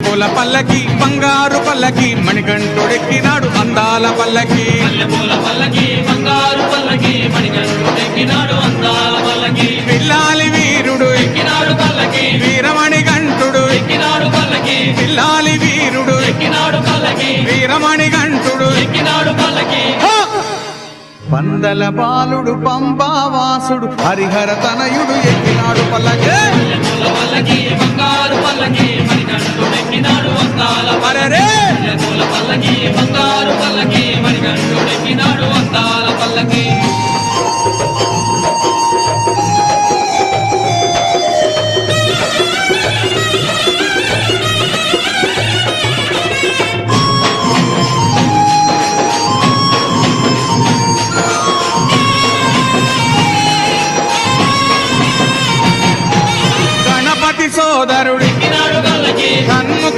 మల్లెపూల పల్లకి బంగారు పల్లకి మణికంఠుడెక్కినాడు అందాల పల్లకి మల్లెపూల పల్లకి బంగారు పల్లకి మణికంఠుడెక్కినాడు అందాల పల్లకి పిల్లాలి వీరుడు ఎక్కినాడు పల్లకి వీరమణికంఠుడు ఎక్కినాడు పల్లకి పిల్లాలి వీరుడు ఎక్కినాడు పల్లకి వీరమణికంఠుడు ఎక్కినాడు పల్లకి పందల బాలుడు పంబావాసుడు హరిహర తనయుడు ఎక్కినాడు పల్లకి మల్లెపూల పల్లకి బంగారు పల్లకి మణికంఠుడెక్కినాడు అందాల అరెరే